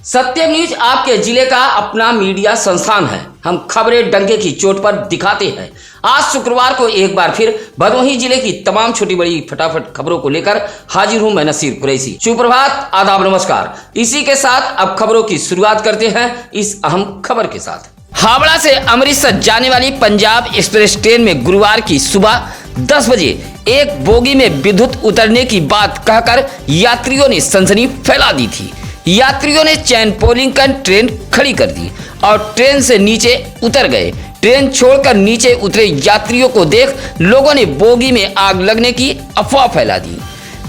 सत्यम news आपके जिले का अपना मीडिया संस्थान है। हम खबरें डंके की चोट पर दिखाते हैं। आज शुक्रवार को एक बार फिर भदोही जिले की तमाम छोटी बड़ी फटाफट खबरों को लेकर हाजिर हूं मैं नसीर कुरैशी। सुप्रभात, आदाब, नमस्कार। इसी के साथ अब खबरों की शुरुआत करते हैं इस अहम खबर के साथ। हावड़ा से अमृतसर जाने वाली पंजाब एक्सप्रेस ट्रेन में गुरुवार की सुबह 10 बजे एक बोगी में विद्युत उतरने की बात कहकर यात्रियों ने सनसनी फैला दी थी। यात्रियों ने चैन पोलिंग कर ट्रेन खड़ी कर दी और ट्रेन से नीचे उतर गए। ट्रेन छोड़कर नीचे उतरे यात्रियों को देख लोगों ने बोगी में आग लगने की अफवाह फैला दी,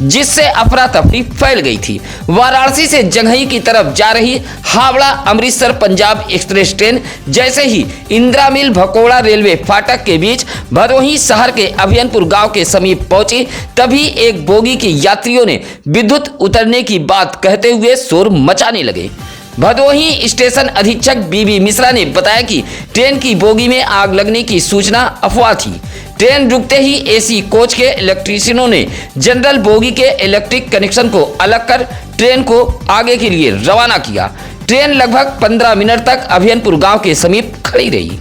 जिससे अफरा तफरी फैल गई थी। वाराणसी से जंघई की तरफ जा रही हावड़ा अमृतसर पंजाब एक्सप्रेस ट्रेन जैसे ही इंदिरा मिल भकोड़ा रेलवे फाटक के बीच भदोही शहर के अभियनपुर गांव के समीप पहुंची, तभी एक बोगी के यात्रियों ने विद्युत उतरने की बात कहते हुए शोर मचाने लगे। भदोही स्टेशन अधीक्षक बीबी मिश्रा ने बताया कि ट्रेन की बोगी में आग लगने की सूचना अफवाह थी। ट्रेन रुकते ही एसी कोच के इलेक्ट्रीशियनों ने जनरल बोगी के इलेक्ट्रिक कनेक्शन को अलग कर ट्रेन को आगे के लिए रवाना किया। ट्रेन लगभग 15 मिनट तक अभियनपुर गांव के समीप खड़ी रही।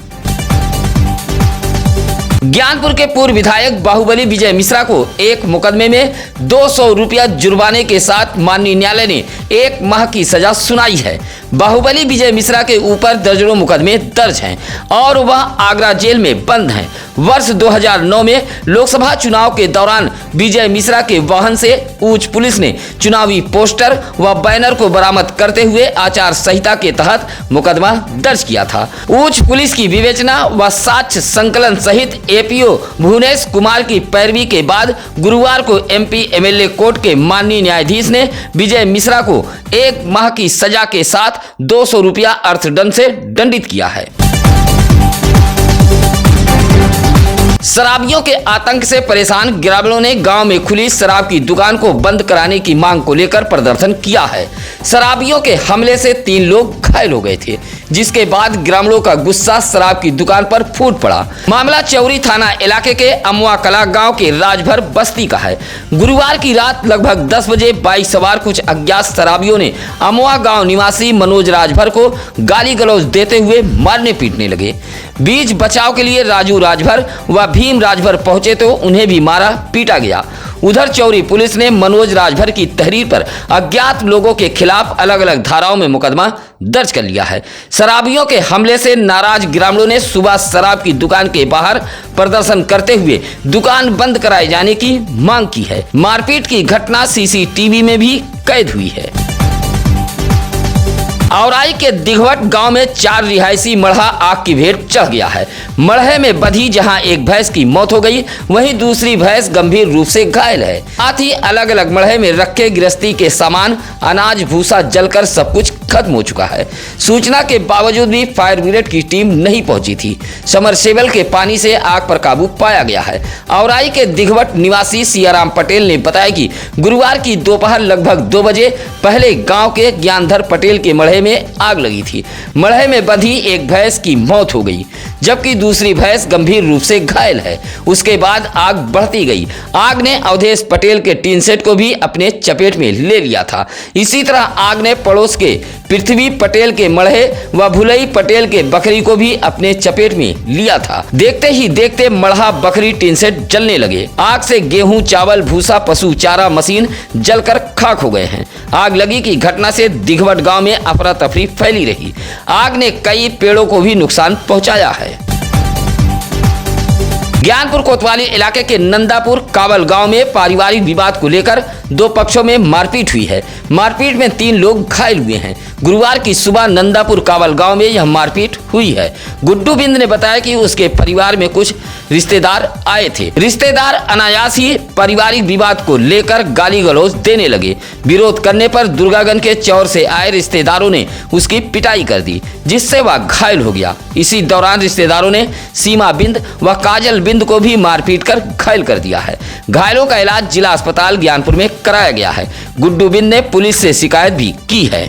ज्ञानपुर के पूर्व विधायक बाहुबली विजय मिश्रा को एक मुकदमे में 200 रुपया जुर्माने के साथ माननीय न्यायालय ने 1 माह की सजा सुनाई है। बाहुबली विजय मिश्रा के ऊपर दर्जनों मुकदमे दर्ज हैं और वह आगरा जेल में बंद हैं। वर्ष 2009 में लोकसभा चुनाव के दौरान विजय मिश्रा के वाहन से ऊंच पुलिस ने चुनावी पोस्टर व बैनर को बरामद करते हुए आचार संहिता के तहत मुकदमा दर्ज किया था। ऊंच पुलिस की विवेचना व साक्ष्य संकलन सहित एपीओ भुवनेश कुमार की पैरवी के बाद गुरुवार को एमपी एमएलए कोर्ट के माननीय न्यायाधीश ने विजय मिश्रा को 1 माह की सजा के साथ 200 रुपया अर्थदंड से दंडित किया है। शराबियों के आतंक से परेशान ग्रामीणों ने गांव में खुली शराब की दुकान को बंद कराने की मांग को लेकर प्रदर्शन किया है। शराबियों के हमले से 3 लोग घायल हो गए थे, जिसके बाद ग्रामीणों का गुस्सा शराब की दुकान पर फूट पड़ा। मामला चौरी थाना इलाके के अमुआ कला गांव के राजभर बस्ती का है। गुरुवार की रात लगभग 10 बजे बाइक सवार कुछ अज्ञात शराबियों ने अमुआ गांव निवासी मनोज राजभर को गाली गलौज देते हुए मारने पीटने लगे। बीच बचाव के लिए राजू राजभर व भीम राजभर पहुंचे तो उन्हें भी मारा पीटा गया। उधर चौरी पुलिस ने मनोज राजभर की तहरीर पर अज्ञात लोगों के खिलाफ अलग अलग धाराओं में मुकदमा दर्ज कर लिया है। शराबियों के हमले से नाराज ग्रामीणों ने सुबह शराब की दुकान के बाहर प्रदर्शन करते हुए दुकान बंद कराए जाने की मांग की है। मारपीट की घटना सीसीटीवी में भी कैद हुई है। औराई के दिघवट गांव में 4 रिहायशी मड़हा आग की भेंट चढ़ गया है। मड़हे में बधी जहां एक भैंस की मौत हो गई, वहीं दूसरी भैंस गंभीर रूप से घायल है। साथ ही अलग अलग मड़हे में रखे गृहस्थी के सामान, अनाज भूसा जलकर सब कुछ खत्म हो चुका है। सूचना के बावजूद भी फायर ब्रिगेड की टीम नहीं पहुंची थी। समरसेबल के पानी से आग पर काबू पाया गया है। औराई के दिघवट निवासी सियाराम पटेल ने बताया कि गुरुवार की दोपहर लगभग 2 बजे पहले गाँव के ज्ञानधर पटेल के मड़हे में आग लगी थी। मड़हे में बंधी एक भैंस की मौत हो गई, जबकि दूसरी भैंस गंभीर रूप से घायल है। उसके बाद आग बढ़ती गई। आग ने अवधेश पटेल के टीन सेट को भी अपने चपेट में ले लिया था। इसी तरह आग ने पड़ोस के पृथ्वी पटेल के मड़हे व भुलई पटेल के बकरी को भी अपने चपेट में लिया था। देखते ही देखते मड़हा बकरी टीन सेट जलने लगे। आग से गेहूं, चावल, भूसा, पशु चारा मशीन जलकर खाक हो गए हैं। आग लगी की घटना से दिघवट गांव में अफरा तफरी फैली रही। आग ने कई पेड़ों को भी नुकसान पहुंचाया है। ज्ञानपुर कोतवाली इलाके के नंदापुर कावल गांव में पारिवारिक विवाद को लेकर 2 पक्षों में मारपीट हुई है। मारपीट में 3 लोग घायल हुए हैं। गुरुवार की सुबह नंदापुर कावल गांव में यह मारपीट हुई है। गुड्डू बिंद ने बताया कि उसके परिवार में कुछ रिश्तेदार आए थे। रिश्तेदार अनायास ही पारिवारिक विवाद को लेकर गाली गलौज देने लगे। विरोध करने पर दुर्गागंज के चौर से आए रिश्तेदारों ने उसकी पिटाई कर दी, जिससे वह घायल हो गया। इसी दौरान रिश्तेदारों ने सीमा बिंद व काजल बिंद को भी मारपीट कर घायल कर दिया है। घायलों का इलाज जिला अस्पताल ज्ञानपुर में कराया गया है। गुड्डू बिंद ने पुलिस से शिकायत भी की है।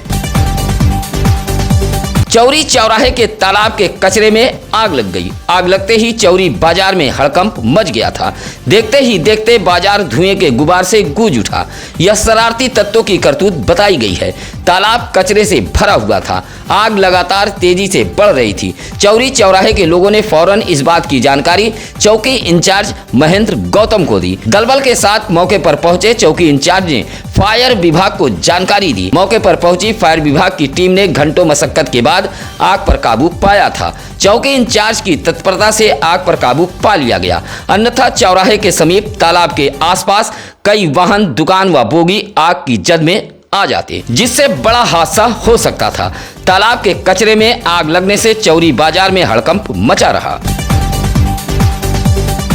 चौरी चौराहे के तालाब के कचरे में आग लग गई। आग लगते ही चौरी बाजार में हड़कंप मच गया था। देखते ही देखते बाजार धुएं के गुबार से गूंज उठा। यह शरारती तत्वों की करतूत बताई गई है। तालाब कचरे से भरा हुआ था। आग लगातार तेजी से बढ़ रही थी। चौरी चौराहे के लोगों ने फौरन इस बात की जानकारी चौकी इंचार्ज महेंद्र गौतम को दी। दलबल के साथ मौके पर पहुंचे चौकी इंचार्ज ने फायर विभाग को जानकारी दी। मौके पर पहुंची फायर विभाग की टीम ने घंटों मशक्कत के बाद आग पर काबू पाया था। चौकी इंचार्ज की तत्परता से आग पर काबू पा लिया गया। अन्यथा चौराहे के समीप तालाब के आसपास कई वाहन, दुकान व बोगी आग की जद में आ जाते, जिससे बड़ा हादसा हो सकता था। तालाब के कचरे में आग लगने से चौरी बाजार में हड़कंप मचा रहा।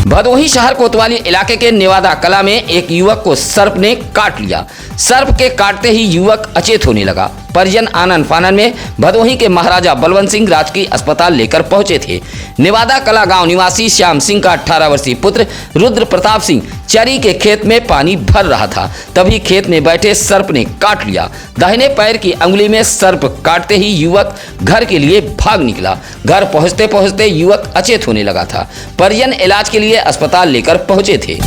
भदोही शहर कोतवाली इलाके के नेवादा कला में एक युवक को सर्प ने काट लिया। सर्प के काटते ही युवक अचेत होने लगा। परिजन आनन फानन में भदोही के महाराजा बलवंत सिंह राजकीय अस्पताल लेकर पहुंचे थे। नेवादा कला गांव निवासी श्याम सिंह का 18 वर्षीय पुत्र रुद्र प्रताप सिंह चरी के खेत में पानी भर रहा था, तभी खेत में बैठे सर्प ने काट लिया। दाहिने पैर की अंगुली में सर्प काटते ही युवक घर के लिए भाग निकला। घर पहुंचते पहुंचते युवक अचेत होने लगा था। परिजन इलाज के लिए अस्पताल लेकर पहुंचे थे।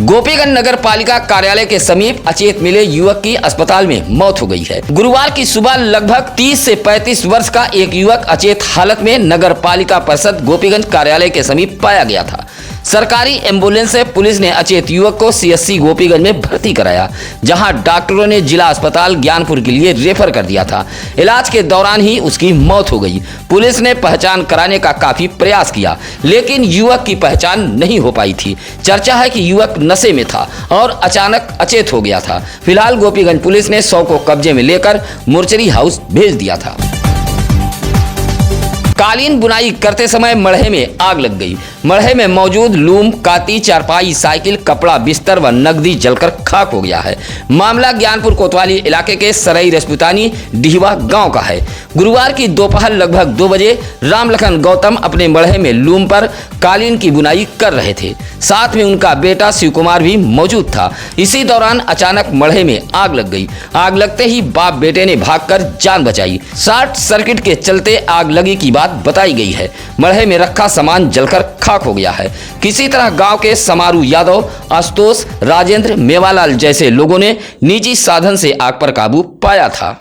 गोपीगंज नगर पालिका कार्यालय के समीप अचेत मिले युवक की अस्पताल में मौत हो गई है। गुरुवार की सुबह लगभग 30 से 35 वर्ष का एक युवक अचेत हालत में नगर पालिका परिषद गोपीगंज कार्यालय के समीप पाया गया था। सरकारी एम्बुलेंस से पुलिस ने अचेत युवक को सीएससी गोपीगंज में भर्ती कराया, जहां डॉक्टरों ने जिला अस्पताल ज्ञानपुर के लिए रेफर कर दिया था। इलाज के दौरान ही उसकी मौत हो गई। पुलिस ने पहचान कराने का काफी प्रयास किया, लेकिन युवक की पहचान नहीं हो पाई थी। चर्चा है कि युवक नशे में था और अचानक अचेत हो गया था। फिलहाल गोपीगंज पुलिस ने शव को कब्जे में लेकर मोर्चरी हाउस भेज दिया था। कालीन बुनाई करते समय मढ़े में आग लग गई। मढ़े में मौजूद लूम, काती, चारपाई, साइकिल, कपड़ा, बिस्तर व नकदी जलकर खाक हो गया है। मामला ज्ञानपुर कोतवाली इलाके के सरई रजपुतानी डिहवा गांव का है। गुरुवार की दोपहर लगभग 2 बजे रामलखन गौतम अपने मढ़े में लूम पर कालीन की बुनाई कर रहे थे। साथ में उनका बेटा शिव कुमार भी मौजूद था। इसी दौरान अचानक मढ़े में आग लग गई। आग लगते ही बाप बेटे ने भागकर जान बचाई। शॉर्ट सर्किट के चलते आग लगी की बात बताई गई है। मढ़े में रखा सामान जलकर खाक हो गया है। किसी तरह गांव के समारू यादव, आशुतोष, राजेंद्र, मेवालाल जैसे लोगों ने निजी साधन से आग पर काबू पाया था।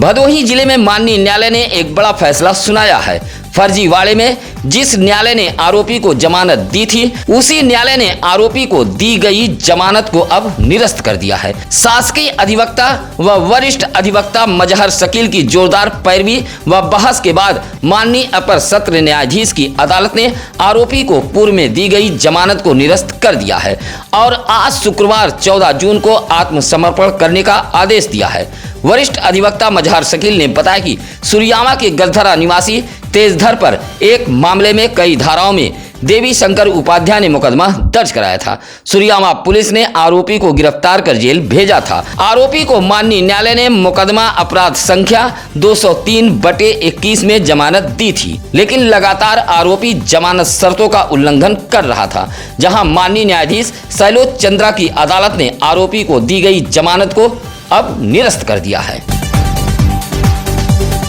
भदोही जिले में माननीय न्यायालय ने एक बड़ा फैसला सुनाया है। फर्जीवाड़े में जिस न्यायालय ने आरोपी को जमानत दी थी, उसी न्यायालय ने आरोपी को दी गई जमानत को अब निरस्त कर दिया है। शासकीय अधिवक्ता व वरिष्ठ अधिवक्ता मजहर शकील की जोरदार पैरवी व बहस के बाद माननीय अपर सत्र न्यायाधीश की अदालत ने आरोपी को पूर्व में दी गई जमानत को निरस्त कर दिया है और आज शुक्रवार 14 जून को आत्मसमर्पण करने का आदेश दिया है। वरिष्ठ अधिवक्ता मजहर शकील ने बताया कि सुरियामा के गलधरा निवासी तेजधर पर एक मामले में कई धाराओं में देवी शंकर उपाध्याय ने मुकदमा दर्ज कराया था। सुरियामा पुलिस ने आरोपी को गिरफ्तार कर जेल भेजा था। आरोपी को माननीय न्यायालय ने मुकदमा अपराध संख्या 203/21 में जमानत दी थी, लेकिन लगातार आरोपी जमानत शर्तों का उल्लंघन कर रहा था, जहां माननीय न्यायाधीश शैलोज चंद्रा की अदालत ने आरोपी को दी गई जमानत को अब निरस्त कर दिया है।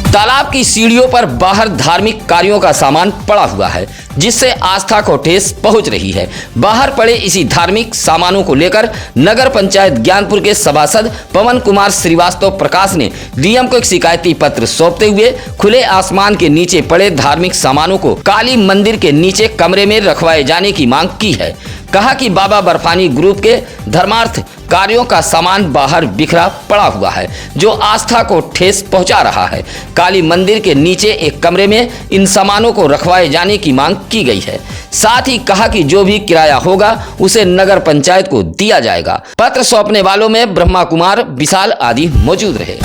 तालाब की सीढ़ियों पर बाहर धार्मिक कार्यों का सामान पड़ा हुआ है, जिससे आस्था को ठेस पहुंच रही है। बाहर पड़े इसी धार्मिक सामानों को लेकर नगर पंचायत ज्ञानपुर के सभासद पवन कुमार श्रीवास्तव प्रकाश ने डीएम को एक शिकायती पत्र सौंपते हुए खुले आसमान के नीचे पड़े धार्मिक सामानों को काली मंदिर के नीचे कमरे में रखवाए जाने की मांग की है। कहा कि बाबा बर्फानी ग्रुप के धर्मार्थ कार्यों का सामान बाहर बिखरा पड़ा हुआ है, जो आस्था को ठेस पहुंचा रहा है। काली मंदिर के नीचे एक कमरे में इन सामानों को रखवाए जाने की मांग की गई है। साथ ही कहा कि जो भी किराया होगा उसे नगर पंचायत को दिया जाएगा। पत्र सौंपने वालों में ब्रह्मा कुमार, विशाल आदि मौजूद रहे।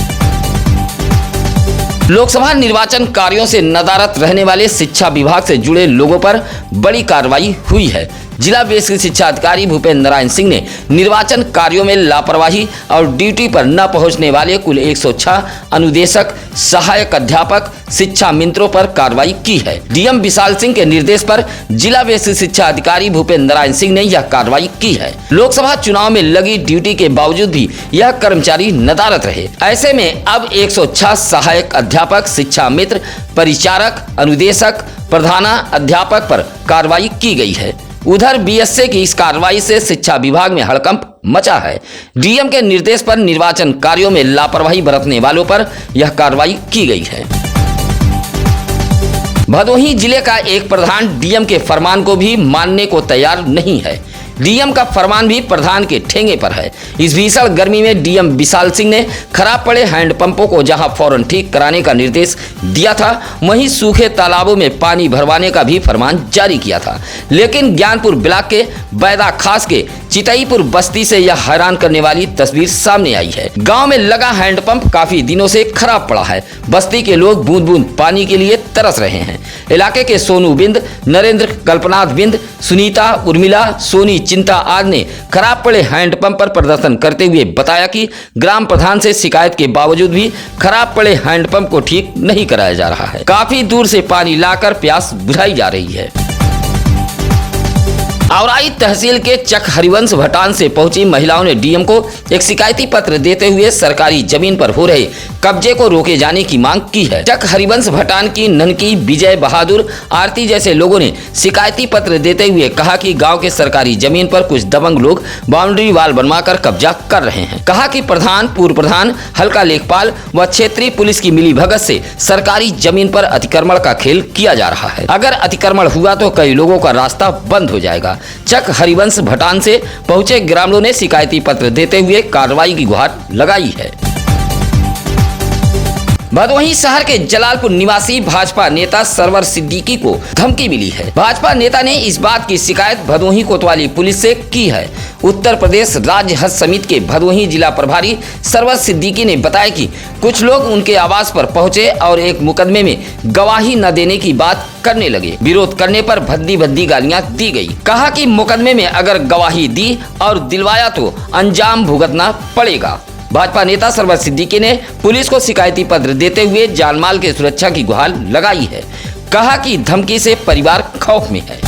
लोकसभा निर्वाचन कार्यों से नदारत रहने वाले शिक्षा विभाग से जुड़े लोगों पर बड़ी कार्रवाई हुई है। जिला बेसिक शिक्षा अधिकारी भूपेंद्र नारायण सिंह ने निर्वाचन कार्यों में लापरवाही और ड्यूटी पर न पहुंचने वाले कुल 106 अनुदेशक, सहायक अध्यापक, शिक्षा मित्रों पर कार्रवाई की है। डीएम विशाल सिंह के निर्देश पर जिला बेसिक शिक्षा अधिकारी भूपेंद्र नारायण सिंह ने यह कार्रवाई की है। लोकसभा चुनाव में लगी ड्यूटी के बावजूद भी यह कर्मचारी नदारद रहे। ऐसे में अब 106 सहायक अध्यापक, शिक्षा मित्र, परिचारक, अनुदेशक, प्रधाना अध्यापक पर कार्रवाई की गई है। उधर बीएसए की इस कार्रवाई से शिक्षा विभाग में हड़कंप मचा है। डीएम के निर्देश पर निर्वाचन कार्यों में लापरवाही बरतने वालों पर यह कार्रवाई की गई है। भदोही जिले का एक प्रधान डीएम के फरमान को भी मानने को तैयार नहीं है। डीएम का फरमान भी प्रधान के ठेंगे पर है। इस भीषण गर्मी में डीएम विशाल सिंह ने खराब पड़े हैंडपंपों को जहां फौरन ठीक कराने का निर्देश दिया था, वहीं सूखे तालाबों में पानी भरवाने का भी फरमान जारी किया था। लेकिन ज्ञानपुर ब्लॉक के बैदा खास के चितईपुर बस्ती से यह हैरान करने वाली तस्वीर सामने आई है। गांव में लगा हैंडपंप काफी दिनों से खराब पड़ा है। बस्ती के लोग बूंद बूंद पानी के लिए तरस रहे हैं। इलाके के सोनू बिंद, नरेंद्र, कल्पनाथ बिंद, सुनीता, उर्मिला, सोनी, चिंता आदि ने खराब पड़े हैंडपंप पर प्रदर्शन करते हुए बताया कि ग्राम प्रधान से शिकायत के बावजूद भी खराब पड़े हैंडपंप को ठीक नहीं कराया जा रहा है। काफी दूर से पानी लाकर प्यास बुझाई जा रही है। औराई तहसील के चक हरिवंश भटान से पहुंची महिलाओं ने डीएम को एक शिकायती पत्र देते हुए सरकारी जमीन पर हो रहे कब्जे को रोके जाने की मांग की है। चक हरिवंश भटान की ननकी, विजय बहादुर, आरती जैसे लोगों ने शिकायती पत्र देते हुए कहा कि गांव के सरकारी जमीन पर कुछ दबंग लोग बाउंड्री वाल बनवाकर कब्जा कर रहे हैं। कहा कि प्रधान, पूर्व प्रधान, हल्का लेखपाल व क्षेत्रीय पुलिस की मिलीभगत से सरकारी जमीन पर अतिक्रमण का खेल किया जा रहा है। अगर अतिक्रमण हुआ तो कई लोगों का रास्ता बंद हो जाएगा। चक हरिवंश भटान से पहुंचे ग्रामीणों ने शिकायती पत्र देते हुए कार्रवाई की गुहार लगाई है। भदोही शहर के जलालपुर निवासी भाजपा नेता सरवर सिद्दीकी को धमकी मिली है। भाजपा नेता ने इस बात की शिकायत भदोही कोतवाली पुलिस से की है। उत्तर प्रदेश राज्य हज समिति के भदोही जिला प्रभारी सरवर सिद्दीकी ने बताया कि कुछ लोग उनके आवास पर पहुंचे और एक मुकदमे में गवाही न देने की बात करने लगे। विरोध करने पर भद्दी भद्दी गालियां दी गई। कहा कि मुकदमे में अगर गवाही दी और दिलवाया तो अंजाम भुगतना पड़ेगा। भाजपा नेता सरवर सिद्दीकी ने पुलिस को शिकायती पत्र देते हुए जानमाल की सुरक्षा की गुहार लगाई है। कहा कि धमकी से परिवार खौफ में है।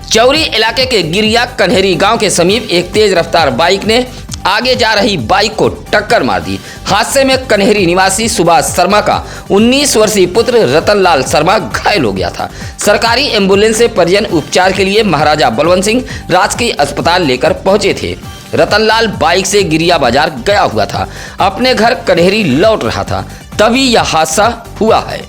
चौरी इलाके के गिरिया कन्हेरी गांव के समीप एक तेज रफ्तार बाइक ने आगे जा रही बाइक को टक्कर मार दी। हादसे में कन्हेरी निवासी सुभाष शर्मा का 19 वर्षीय पुत्र रतनलाल शर्मा घायल हो गया था। सरकारी एम्बुलेंस से परिजन उपचार के लिए महाराजा बलवंत सिंह राजकीय अस्पताल लेकर पहुंचे थे। रतनलाल बाइक से गिरिया बाजार गया हुआ था, अपने घर कन्हेरी लौट रहा था, तभी यह हादसा हुआ है।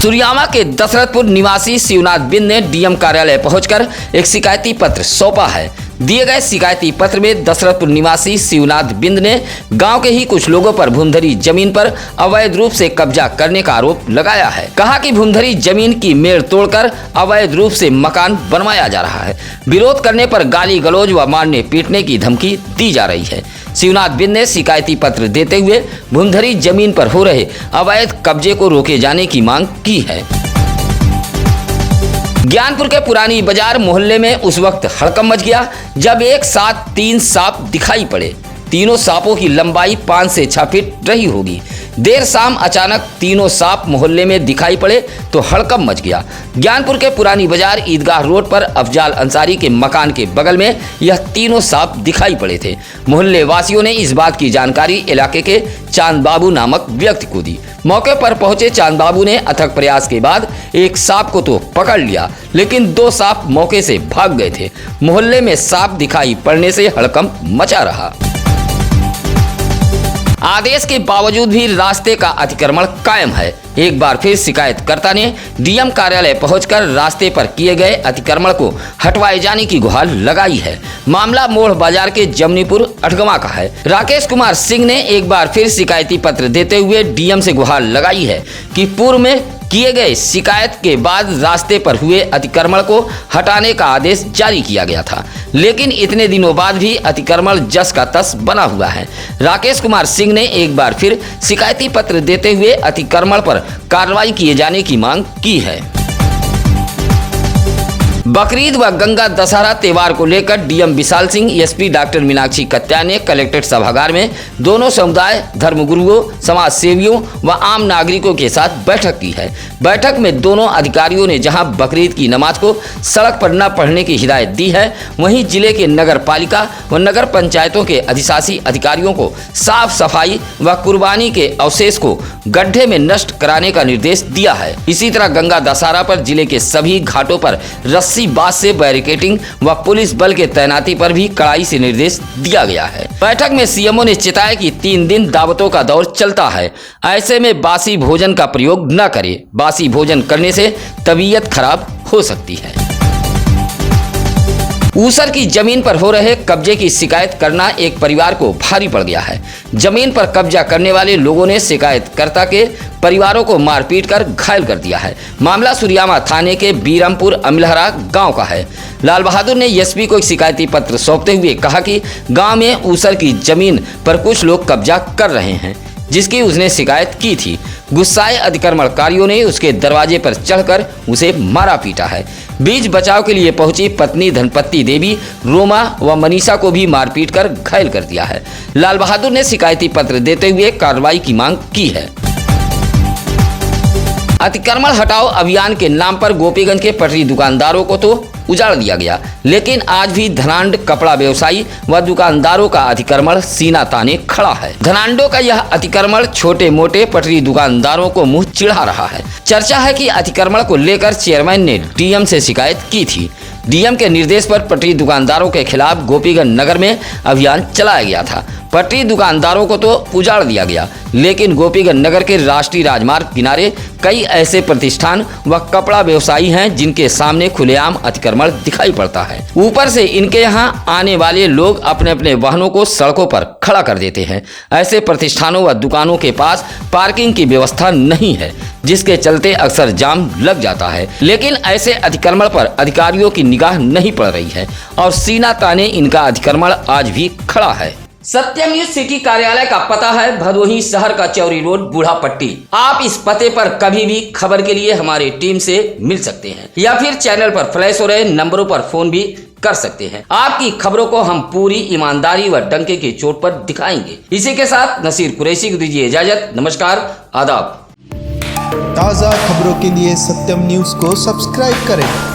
सुरियामा के दशरथपुर निवासी शिवनाथ बिंद ने डीएम कार्यालय पहुंचकर एक शिकायती पत्र सौंपा है। दिए गए शिकायती पत्र में दशरथपुर निवासी शिवनाथ बिंद ने गांव के ही कुछ लोगों पर भूमधरी जमीन पर अवैध रूप से कब्जा करने का आरोप लगाया है। कहा कि भूमधरी जमीन की मेड़ तोड़कर अवैध रूप से मकान बनवाया जा रहा है। विरोध करने पर गाली गलौज व मारने पीटने की धमकी दी जा रही है। शिवनाथ बिंद ने शिकायती पत्र देते हुए भूमधरी जमीन पर हो रहे अवैध कब्जे को रोके जाने की मांग की है। ज्ञानपुर के पुरानी बाजार मोहल्ले में उस वक्त हड़कंप मच गया जब एक साथ 3 सांप दिखाई पड़े। तीनों सांपों की लंबाई 5 से 6 फीट रही होगी। देर शाम अचानक तीनों सांप मोहल्ले में दिखाई पड़े तो हड़कंप मच गया। ज्ञानपुर के पुरानी बाजार ईदगाह रोड पर अफजाल अंसारी के मकान के बगल में यह तीनों सांप दिखाई पड़े थे। मोहल्ले वासियों ने इस बात की जानकारी इलाके के चांद बाबू नामक व्यक्ति को दी। मौके पर पहुंचे चांद बाबू ने अथक प्रयास के बाद एक सांप को तो पकड़ लिया, लेकिन 2 सांप मौके से भाग गए थे। मोहल्ले में सांप दिखाई पड़ने से हड़कंप मचा रहा। आदेश के बावजूद भी रास्ते का अतिक्रमण कायम है। एक बार फिर शिकायतकर्ता ने डीएम कार्यालय पहुंचकर रास्ते पर किए गए अतिक्रमण को हटवाए जाने की गुहार लगाई है। मामला मोड़ बाजार के जमनीपुर अठगवा का है। राकेश कुमार सिंह ने एक बार फिर शिकायती पत्र देते हुए डीएम से गुहार लगाई है कि पूर्व में किए गए शिकायत के बाद रास्ते पर हुए अतिक्रमण को हटाने का आदेश जारी किया गया था, लेकिन इतने दिनों बाद भी अतिक्रमण जस का तस बना हुआ है। राकेश कुमार सिंह ने एक बार फिर शिकायती पत्र देते हुए अतिक्रमण पर कार्रवाई किए जाने की मांग की है। बकरीद व गंगा दशहरा त्योहार को लेकर DM Vishal Singh, SP doctor Meenakshi कत्या ने कलेक्ट्रेट सभागार में दोनों समुदाय, धर्मगुरुओं, समाज सेवियों व आम नागरिकों के साथ बैठक की है। बैठक में दोनों अधिकारियों ने जहां बकरीद की नमाज को सड़क पर न पढ़ने की हिदायत दी है, वहीं जिले के नगर पालिका व नगर पंचायतों के अधिशासी अधिकारियों को साफ सफाई व कुर्बानी के अवशेष को गड्ढे में नष्ट कराने का निर्देश दिया है। इसी तरह गंगा दशहरा पर जिले के सभी घाटों पर रस्सी बांस से बैरिकेडिंग व पुलिस बल के तैनाती पर भी कड़ाई से निर्देश दिया गया है। बैठक में सीएमओ ने चेताया कि 3 दिन दावतों का दौर चलता है, ऐसे में बासी भोजन का प्रयोग न करें। बासी भोजन करने से तबीयत खराब हो सकती है। ऊसर की जमीन पर हो रहे कब्जे की शिकायत करना एक परिवार को भारी पड़ गया है। जमीन पर कब्जा करने वाले लोगों ने शिकायतकर्ता के परिवारों को मारपीट कर घायल कर दिया है। मामला सुरियामा थाने के बीरमपुर अमिलहरा गांव का है। लाल बहादुर ने एसपी को एक शिकायती पत्र सौंपते हुए कहा कि गांव में ऊसर की जमीन पर कुछ लोग कब्जा कर रहे हैं, जिसकी उसने शिकायत की थी। गुस्साए अतिक्रमणकारियों ने उसके दरवाजे पर चढ़कर उसे मारा पीटा है। बीच बचाव के लिए पहुंची पत्नी धनपति देवी, रोमा व मनीषा को भी मारपीट कर घायल कर दिया है। लाल बहादुर ने शिकायती पत्र देते हुए कार्रवाई की मांग की है। अतिक्रमण हटाओ अभियान के नाम पर गोपीगंज के पटरी दुकानदारों को तो उजाड़ दिया गया, लेकिन आज भी धनाढ्य कपड़ा व्यवसायी व दुकानदारों का अतिक्रमण सीना ताने खड़ा है। धनाढ्यों का यह अतिक्रमण छोटे मोटे पटरी दुकानदारों को मुंह चिढ़ा रहा है। चर्चा है कि अतिक्रमण को लेकर चेयरमैन ने डीएम से शिकायत की थी। डीएम के निर्देश पर पटरी दुकानदारों के खिलाफ गोपीगंज नगर में अभियान चलाया गया था। पटरी दुकानदारों को तो उजाड़ दिया गया, लेकिन गोपीगंज नगर के राष्ट्रीय राजमार्ग किनारे कई ऐसे प्रतिष्ठान व कपड़ा व्यवसायी हैं जिनके सामने खुलेआम अतिक्रमण दिखाई पड़ता है। ऊपर से इनके यहाँ आने वाले लोग अपने अपने वाहनों को सड़कों पर खड़ा कर देते हैं। ऐसे प्रतिष्ठानों व दुकानों के पास पार्किंग की व्यवस्था नहीं है, जिसके चलते अक्सर जाम लग जाता है। लेकिन ऐसे अतिक्रमण पर अधिकारियों की निगाह नहीं पड़ रही है और सीना ताने इनका अतिक्रमण आज भी खड़ा है। सत्यम न्यूज सिटी कार्यालय का पता है भदोही शहर का चौरी रोड, बूढ़ा पट्टी। आप इस पते पर कभी भी खबर के लिए हमारी टीम से मिल सकते हैं या फिर चैनल पर फ्लैश हो रहे नंबरों पर फोन भी कर सकते हैं। आपकी खबरों को हम पूरी ईमानदारी व डंके की चोट पर दिखाएंगे। इसी के साथ नसीर कुरैशी को दीजिए इजाजत। नमस्कार, आदाब। ताज़ा खबरों के लिए सत्यम न्यूज को सब्सक्राइब करें।